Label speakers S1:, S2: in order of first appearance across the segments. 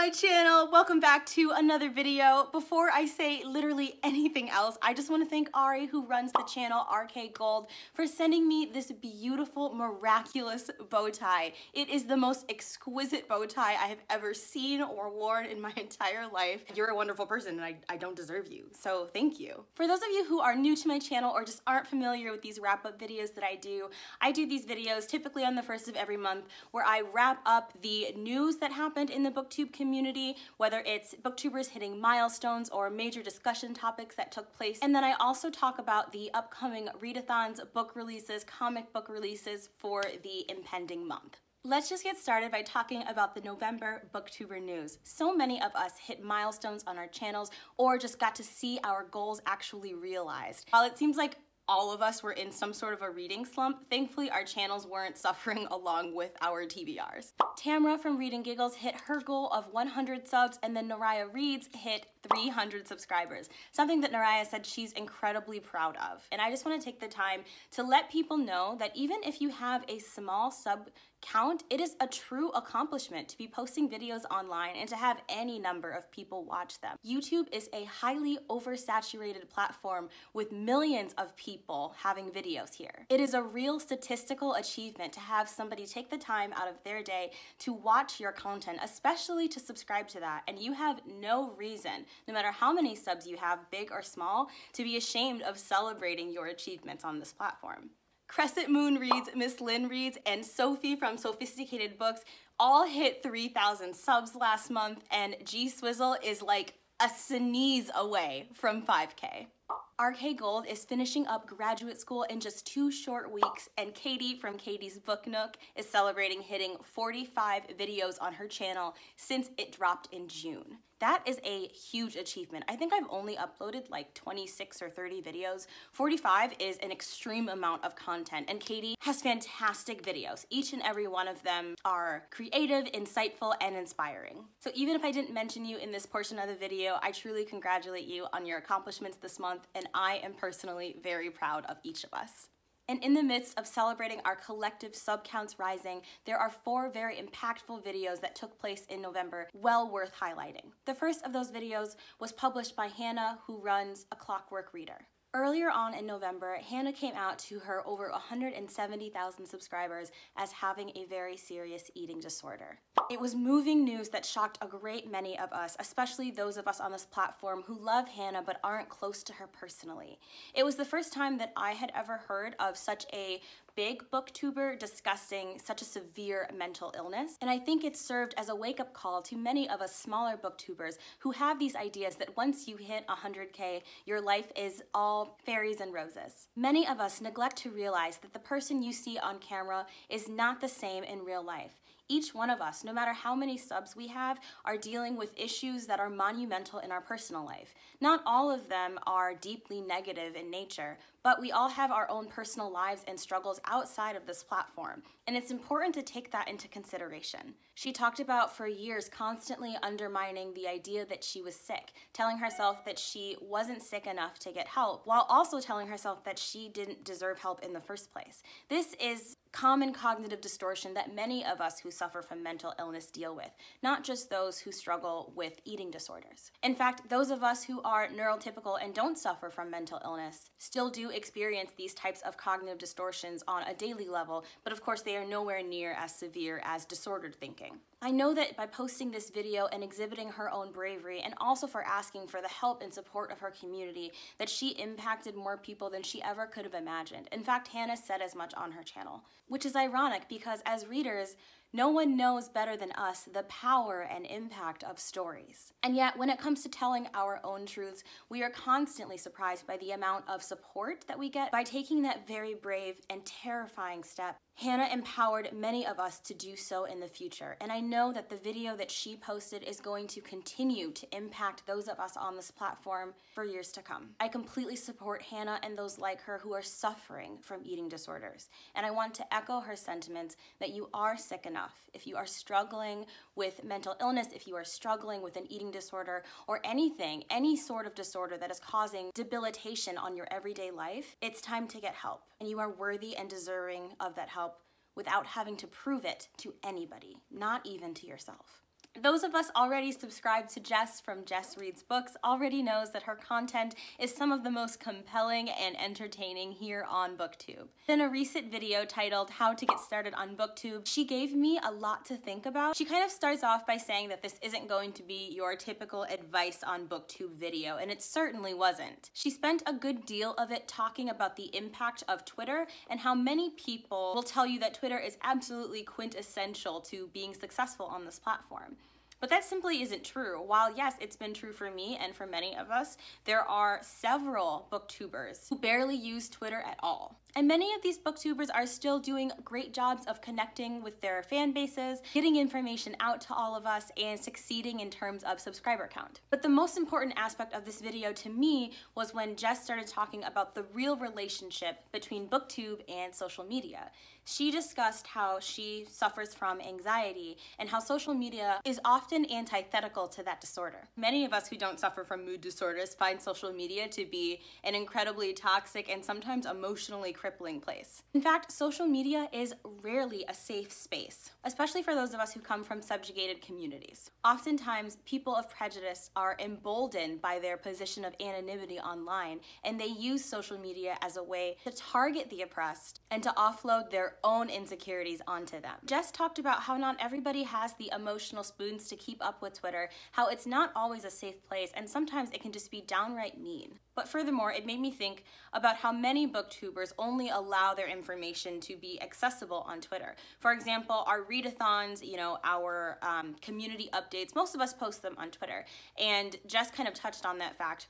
S1: my channel. Welcome back to another video. Before I say literally anything else, I just want to thank Ari, who runs the channel RK Gold, for sending me this beautiful, miraculous bow tie. It is the most exquisite bow tie I have ever seen or worn in my entire life. You're a wonderful person and I don't deserve you, so thank you. For those of you who are new to my channel or just aren't familiar with these wrap-up videos that I do these videos typically on the first of every month where I wrap up the news that happened in the Booktube community, whether it's booktubers hitting milestones or major discussion topics that took place. And then I also talk about the upcoming ReadAthons book releases, comic book releases for the impending month. Let's just get started by talking about the November Booktuber news. So many of us hit milestones on our channels or just got to see our goals actually realized. While it seems like all of us were in some sort of a reading slump, thankfully our channels weren't suffering along with our TBRs. Tamra from Read and Giggles hit her goal of 100 subs, and then Jess Reads hit 300 subscribers, something that Jess said she's incredibly proud of. And I just want to take the time to let people know that even if you have a small sub count, it is a true accomplishment to be posting videos online and to have any number of people watch them. YouTube is a highly oversaturated platform with millions of people having videos here. It is a real statistical achievement to have somebody take the time out of their day to watch your content, especially to subscribe to that, and you have no reason, no matter how many subs you have, big or small, to be ashamed of celebrating your achievements on this platform. Crescent Moon Reads, Miss Lynn Reads, and Sophie from Sophisticated Books all hit 3,000 subs last month, and G Swizzle is like a sneeze away from 5K. RK Gold is finishing up graduate school in just 2 short weeks, and Katie from Katie's Book Nook is celebrating hitting 45 videos on her channel since it dropped in June. That is a huge achievement. I think I've only uploaded like 26 or 30 videos. 45 is an extreme amount of content, and Katie has fantastic videos. Each and every one of them are creative, insightful, and inspiring. So even if I didn't mention you in this portion of the video, I truly congratulate you on your accomplishments this month, and I am personally very proud of each of us. And in the midst of celebrating our collective sub counts rising, there are 4 very impactful videos that took place in November, well worth highlighting. The first of those videos was published by Hannah, who runs A Clockwork Reader. Earlier on in November, Hannah came out to her over 170,000 subscribers as having a very serious eating disorder. It was moving news that shocked a great many of us, especially those of us on this platform who love Hannah but aren't close to her personally. It was the first time that I had ever heard of such a big booktuber discussing such a severe mental illness, and I think it served as a wake-up call to many of us smaller booktubers who have these ideas that once you hit 100K, your life is all fairies and roses. Many of us neglect to realize that the person you see on camera is not the same in real life. Each one of us, no matter how many subs we have, are dealing with issues that are monumental in our personal life. Not all of them are deeply negative in nature, but we all have our own personal lives and struggles outside of this platform, and it's important to take that into consideration. She talked about for years constantly undermining the idea that she was sick, telling herself that she wasn't sick enough to get help, while also telling herself that she didn't deserve help in the first place. This is common cognitive distortion that many of us who suffer from mental illness deal with, not just those who struggle with eating disorders. In fact, those of us who are neurotypical and don't suffer from mental illness still do experience these types of cognitive distortions on a daily level, but of course they are nowhere near as severe as disordered thinking. I know that by posting this video and exhibiting her own bravery, and also for asking for the help and support of her community, that she impacted more people than she ever could have imagined. In fact, Hannah said as much on her channel, which is ironic because as readers, no one knows better than us the power and impact of stories. And yet, when it comes to telling our own truths, we are constantly surprised by the amount of support that we get by taking that very brave and terrifying step. Hannah empowered many of us to do so in the future, and I know that the video that she posted is going to continue to impact those of us on this platform for years to come. I completely support Hannah and those like her who are suffering from eating disorders, and I want to echo her sentiments that you are sick enough. If you are struggling with mental illness, if you are struggling with an eating disorder or anything, any sort of disorder that is causing debilitation on your everyday life, it's time to get help, and you are worthy and deserving of that help without having to prove it to anybody, not even to yourself. Those of us already subscribed to Jess from Jess Reads Books already knows that her content is some of the most compelling and entertaining here on Booktube. In a recent video titled How to Get Started on Booktube, she gave me a lot to think about. She kind of starts off by saying that this isn't going to be your typical advice on Booktube video, and it certainly wasn't. She spent a good deal of it talking about the impact of Twitter and how many people will tell you that Twitter is absolutely quintessential to being successful on this platform. But that simply isn't true. While yes, it's been true for me and for many of us, there are several booktubers who barely use Twitter at all. And many of these booktubers are still doing great jobs of connecting with their fan bases, getting information out to all of us, and succeeding in terms of subscriber count. But the most important aspect of this video to me was when Jess started talking about the real relationship between Booktube and social media. She discussed how she suffers from anxiety and how social media is often antithetical to that disorder. Many of us who don't suffer from mood disorders find social media to be an incredibly toxic and sometimes emotionally crippling place. In fact, social media is rarely a safe space, especially for those of us who come from subjugated communities. Oftentimes, people of prejudice are emboldened by their position of anonymity online, and they use social media as a way to target the oppressed and to offload their own insecurities onto them. Jess talked about how not everybody has the emotional spoons to keep up with Twitter, how it's not always a safe place, and sometimes it can just be downright mean. But furthermore, it made me think about how many booktubers only allow their information to be accessible on Twitter. For example, our ReadAthons, our community updates, most of us post them on Twitter. And Jess kind of touched on that fact.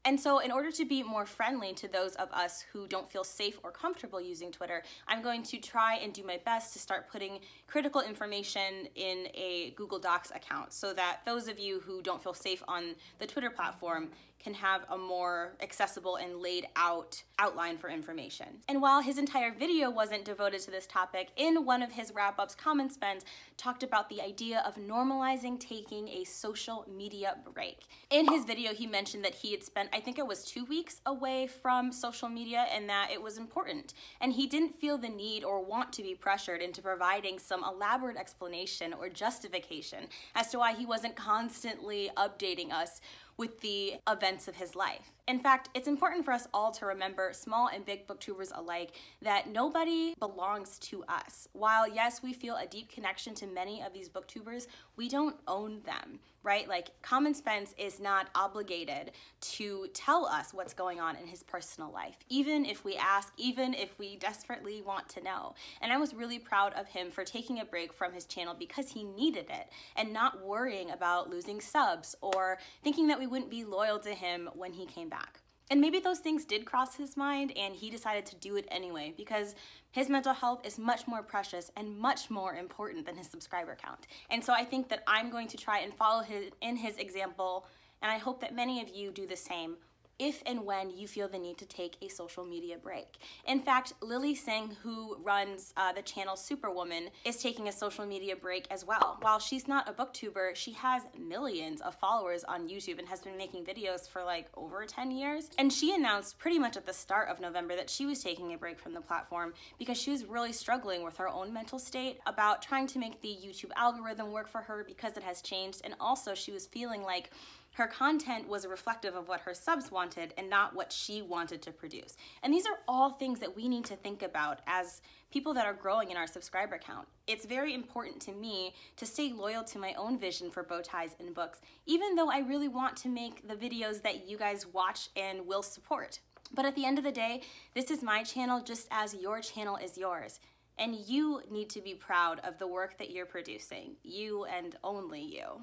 S1: And so in order to be more friendly to those of us who don't feel safe or comfortable using Twitter, I'm going to try and do my best to start putting critical information in a Google Docs account so that those of you who don't feel safe on the Twitter platform can have a more accessible and laid out outline for information. And while his entire video wasn't devoted to this topic, in one of his wrap-ups, Comment Spends talked about the idea of normalizing taking a social media break. In his video, he mentioned that he had spent, I think it was 2 weeks away from social media and that it was important. And he didn't feel the need or want to be pressured into providing some elaborate explanation or justification as to why he wasn't constantly updating us with the events of his life. In fact, it's important for us all to remember, small and big booktubers alike, that nobody belongs to us. While yes, we feel a deep connection to many of these booktubers, we don't own them, right? Like, Comment Spends is not obligated to tell us what's going on in his personal life, even if we ask, even if we desperately want to know. And I was really proud of him for taking a break from his channel because he needed it and not worrying about losing subs or thinking that we wouldn't be loyal to him when he came back. And maybe those things did cross his mind and he decided to do it anyway because his mental health is much more precious and much more important than his subscriber count. And so I think that I'm going to try and follow in his example, and I hope that many of you do the same if and when you feel the need to take a social media break. In fact, Lily Singh, who runs the channel Superwoman, is taking a social media break as well. While she's not a booktuber, she has millions of followers on YouTube and has been making videos for like over 10 years. And she announced pretty much at the start of November that she was taking a break from the platform because she was really struggling with her own mental state about trying to make the YouTube algorithm work for her because it has changed. And also she was feeling like her content was reflective of what her subs wanted and not what she wanted to produce. And these are all things that we need to think about as people that are growing in our subscriber count. It's very important to me to stay loyal to my own vision for Bow Ties and Books, even though I really want to make the videos that you guys watch and will support. But at the end of the day, this is my channel just as your channel is yours. And you need to be proud of the work that you're producing, you and only you.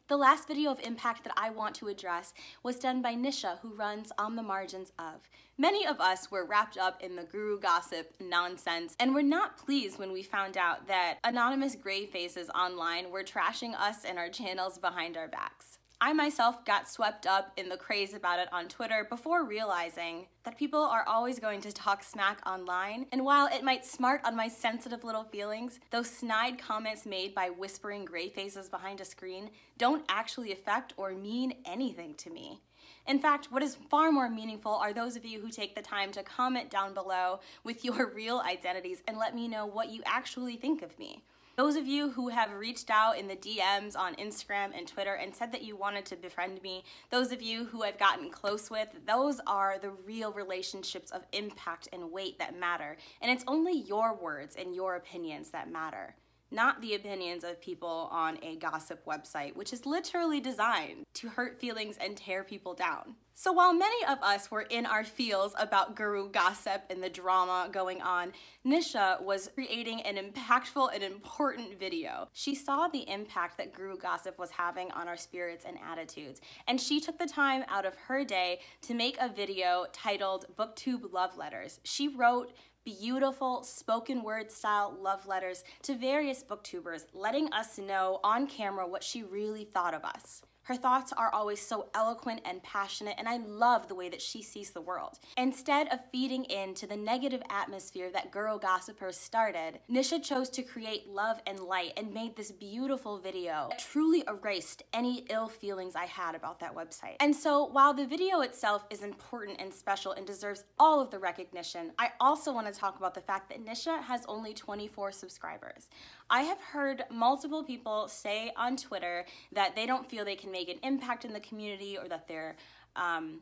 S1: The last video of impact that I want to address was done by Nisha, who runs On the Margins Of. Many of us were wrapped up in the guru gossip nonsense and were not pleased when we found out that anonymous gray faces online were trashing us and our channels behind our backs. I myself got swept up in the craze about it on Twitter before realizing that people are always going to talk smack online, and while it might smart on my sensitive little feelings, those snide comments made by whispering gray faces behind a screen don't actually affect or mean anything to me. In fact, what is far more meaningful are those of you who take the time to comment down below with your real identities and let me know what you actually think of me. Those of you who have reached out in the DMs on Instagram and Twitter and said that you wanted to befriend me, those of you who I've gotten close with, those are the real relationships of impact and weight that matter. And it's only your words and your opinions that matter, not the opinions of people on a gossip website, which is literally designed to hurt feelings and tear people down. So while many of us were in our feels about guru gossip and the drama going on, Nisha was creating an impactful and important video. She saw the impact that guru gossip was having on our spirits and attitudes, and she took the time out of her day to make a video titled Booktube Love Letters. She wrote beautiful spoken word style love letters to various booktubers, letting us know on camera what she really thought of us. Her thoughts are always so eloquent and passionate, and I love the way that she sees the world. Instead of feeding into the negative atmosphere that girl gossipers started, Nisha chose to create love and light and made this beautiful video that truly erased any ill feelings I had about that website. And so while the video itself is important and special and deserves all of the recognition, I also want to talk about the fact that Nisha has only 24 subscribers. I have heard multiple people say on Twitter that they don't feel they can make an impact in the community, or that their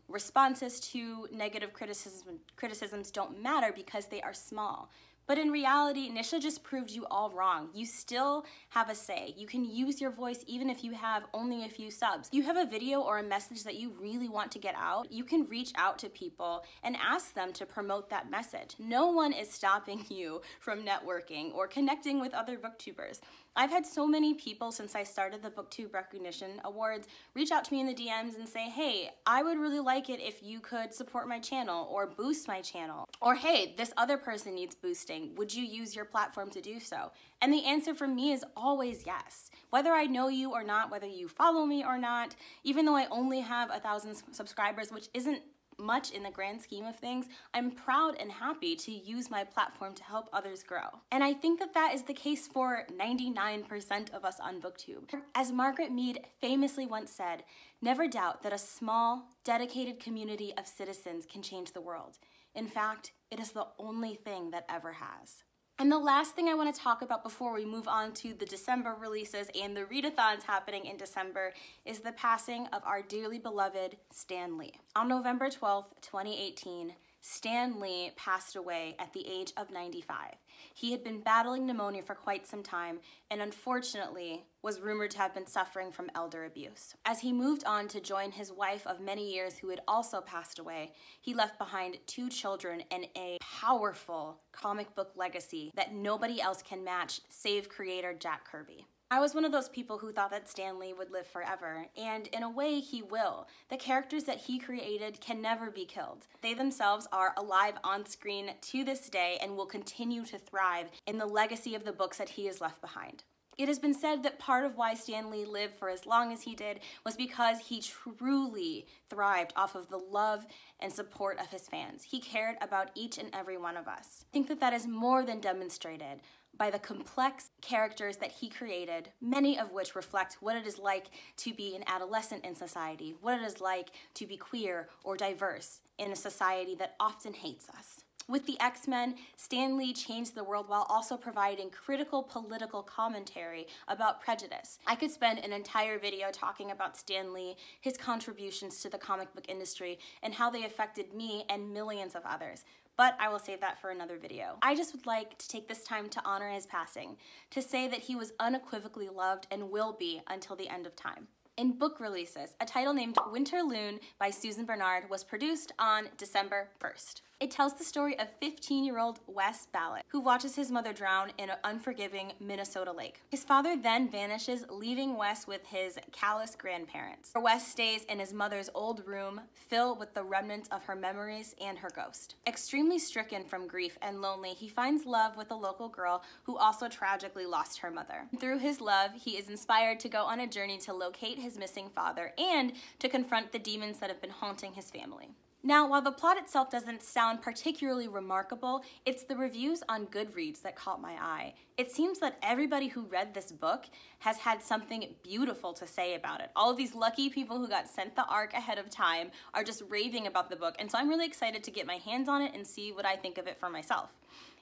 S1: responses to negative criticisms don't matter because they are small. But in reality, Nisha just proved you all wrong. You still have a say. You can use your voice even if you have only a few subs. You have a video or a message that you really want to get out, you can reach out to people and ask them to promote that message. No one is stopping you from networking or connecting with other booktubers. I've had so many people since I started the Booktube Recognition Awards reach out to me in the DMs and say, hey, I would really like it if you could support my channel or boost my channel. Or hey, this other person needs boosting. Would you use your platform to do so? And the answer from me is always yes. Whether I know you or not, whether you follow me or not, even though I only have 1,000 subscribers, which isn't much in the grand scheme of things, I'm proud and happy to use my platform to help others grow. And I think that that is the case for 99% of us on Booktube. As Margaret Mead famously once said, never doubt that a small, dedicated community of citizens can change the world. In fact, it is the only thing that ever has. And the last thing I want to talk about before we move on to the December releases and the ReadAthons happening in December is the passing of our dearly beloved Stan Lee. On November 12th, 2018, Stan Lee passed away at the age of 95. He had been battling pneumonia for quite some time and unfortunately was rumored to have been suffering from elder abuse. As he moved on to join his wife of many years who had also passed away, he left behind 2 children and a powerful comic book legacy that nobody else can match save creator Jack Kirby. I was one of those people who thought that Stan Lee would live forever, and in a way he will. The characters that he created can never be killed. They themselves are alive on screen to this day and will continue to thrive in the legacy of the books that he has left behind. It has been said that part of why Stan Lee lived for as long as he did was because he truly thrived off of the love and support of his fans. He cared about each and every one of us. I think that that is more than demonstrated by the complex characters that he created, many of which reflect what it is like to be an adolescent in society, what it is like to be queer or diverse in a society that often hates us. With the X-Men, Stan Lee changed the world while also providing critical political commentary about prejudice. I could spend an entire video talking about Stan Lee, his contributions to the comic book industry, and how they affected me and millions of others. But I will save that for another video. I just would like to take this time to honor his passing, to say that he was unequivocally loved and will be until the end of time. In book releases, a title named Winter Loon by Susan Bernard was produced on December 1st. It tells the story of 15-year-old Wes Ballard, who watches his mother drown in an unforgiving Minnesota lake. His father then vanishes, leaving Wes with his callous grandparents. Wes stays in his mother's old room, filled with the remnants of her memories and her ghost. Extremely stricken from grief and lonely, he finds love with a local girl who also tragically lost her mother. Through his love, he is inspired to go on a journey to locate his missing father and to confront the demons that have been haunting his family. Now, while the plot itself doesn't sound particularly remarkable, it's the reviews on Goodreads that caught my eye. It seems that everybody who read this book has had something beautiful to say about it. All of these lucky people who got sent the ARC ahead of time are just raving about the book, and so I'm really excited to get my hands on it and see what I think of it for myself.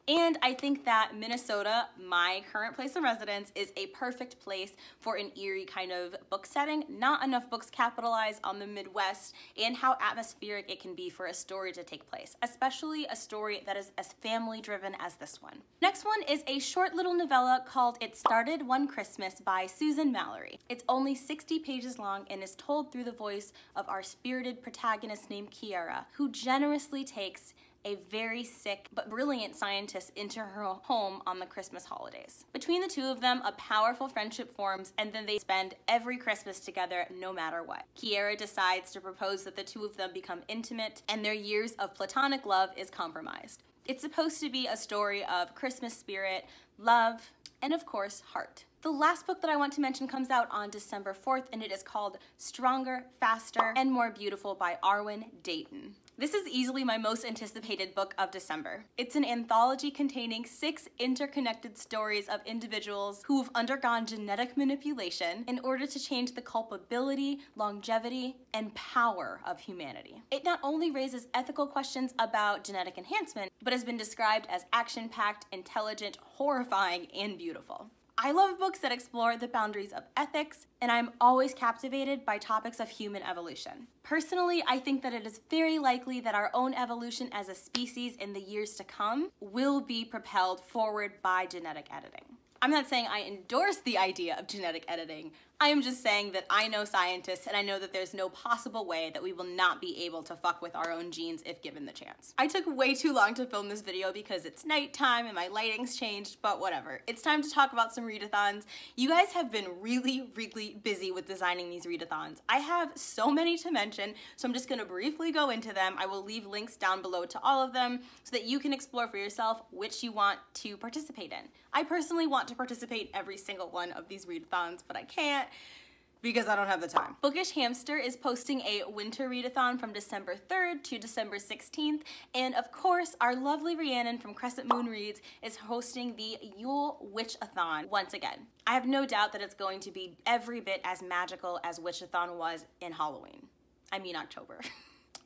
S1: And I think that Minnesota, my current place of residence, is a perfect place for an eerie kind of book setting. Not enough books capitalize on the Midwest and how atmospheric it can be for a story to take place, especially a story that is as family driven as this one. Next one is a short little novella called It Started One Christmas by Susan Mallory. It's only 60 pages long and is told through the voice of our spirited protagonist named Kiara, who generously takes a very sick but brilliant scientist into her home on the Christmas holidays. Between the two of them, a powerful friendship forms, and then they spend every Christmas together no matter what. Kiara decides to propose that the two of them become intimate, and their years of platonic love is compromised. It's supposed to be a story of Christmas spirit, love, and of course, heart. The last book that I want to mention comes out on December 4th, and it is called Stronger, Faster, and More Beautiful by Arwen Dayton. This is easily my most anticipated book of December. It's an anthology containing 6 interconnected stories of individuals who have undergone genetic manipulation in order to change the culpability, longevity, and power of humanity. It not only raises ethical questions about genetic enhancement, but has been described as action-packed, intelligent, horrifying, and beautiful. I love books that explore the boundaries of ethics, and I'm always captivated by topics of human evolution. Personally, I think that it is very likely that our own evolution as a species in the years to come will be propelled forward by genetic editing. I'm not saying I endorse the idea of genetic editing. I am just saying that I know scientists and I know that there's no possible way that we will not be able to fuck with our own genes if given the chance. I took way too long to film this video because it's nighttime and my lighting's changed, but whatever. It's time to talk about some readathons. You guys have been really, really busy with designing these readathons. I have so many to mention, so I'm just gonna briefly go into them. I will leave links down below to all of them so that you can explore for yourself which you want to participate in. I personally want to participate in every single one of these readathons, but I can't because I don't have the time. Bookish Hamster is posting a winter readathon from December 3rd to December 16th, and of course, our lovely Rhiannon from Crescent Moon Reads is hosting the Yule Witchathon once again. I have no doubt that it's going to be every bit as magical as Witchathon was in Halloween. I mean October.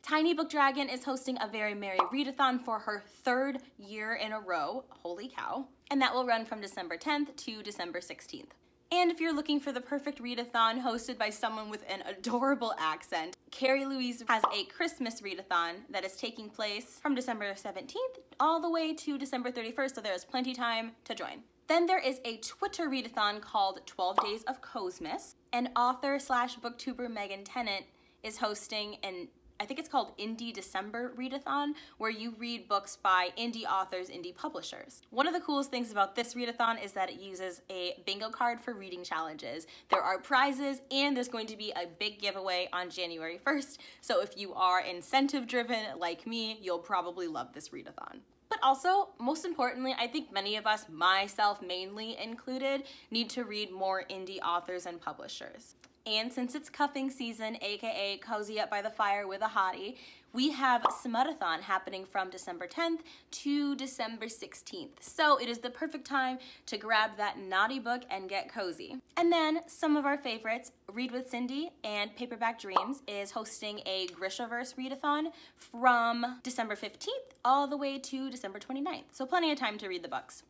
S1: Tiny Book Dragon is hosting a Very Merry Readathon for her 3rd year in a row, holy cow, and that will run from December 10th to December 16th. And if you're looking for the perfect readathon hosted by someone with an adorable accent, Carrie Louise has a Christmas readathon that is taking place from December 17th all the way to December 31st, so there is plenty time to join. Then there is a Twitter readathon called 12 Days of Cosmas, and author/booktuber Megan Tennant is hosting an I think it's called Indie December Readathon, where you read books by indie authors, indie publishers. One of the coolest things about this readathon is that it uses a bingo card for reading challenges. There are prizes, and there's going to be a big giveaway on January 1st, so if you are incentive-driven like me, you'll probably love this readathon. But also, most importantly, I think many of us, myself mainly included, need to read more indie authors and publishers. And since it's cuffing season, aka cozy up by the fire with a hottie, we have Smutathon happening from December 10th to December 16th. So it is the perfect time to grab that naughty book and get cozy. And then some of our favorites, Read with Cindy and Paperback Dreams is hosting a Grishaverse readathon from December 15th all the way to December 29th. So plenty of time to read the books.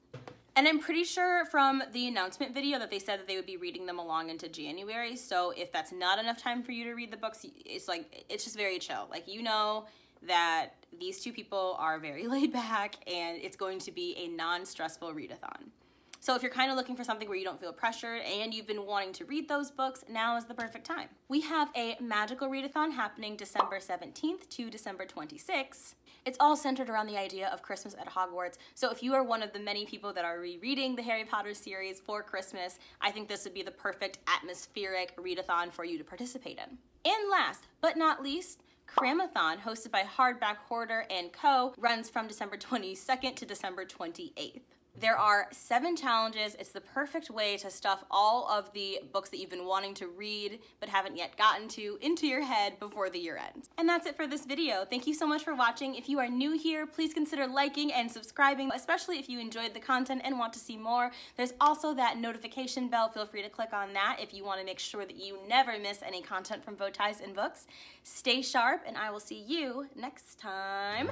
S1: And I'm pretty sure from the announcement video that they said that they would be reading them along into January. So if that's not enough time for you to read the books, it's just very chill. Like, you know that these two people are very laid back and it's going to be a non-stressful readathon. So if you're kind of looking for something where you don't feel pressured and you've been wanting to read those books, now is the perfect time. We have a magical readathon happening December 17th to December 26th. It's all centered around the idea of Christmas at Hogwarts, so if you are one of the many people that are rereading the Harry Potter series for Christmas, I think this would be the perfect atmospheric readathon for you to participate in. And last but not least, Cramathon, hosted by Hardback Hoarder & Co., runs from December 22nd to December 28th. There are 7 challenges. It's the perfect way to stuff all of the books that you've been wanting to read but haven't yet gotten to into your head before the year ends. And that's it for this video. Thank you so much for watching. If you are new here, please consider liking and subscribing, especially if you enjoyed the content and want to see more. There's also that notification bell. Feel free to click on that if you want to make sure that you never miss any content from Bow Ties and Books. Stay sharp, and I will see you next time.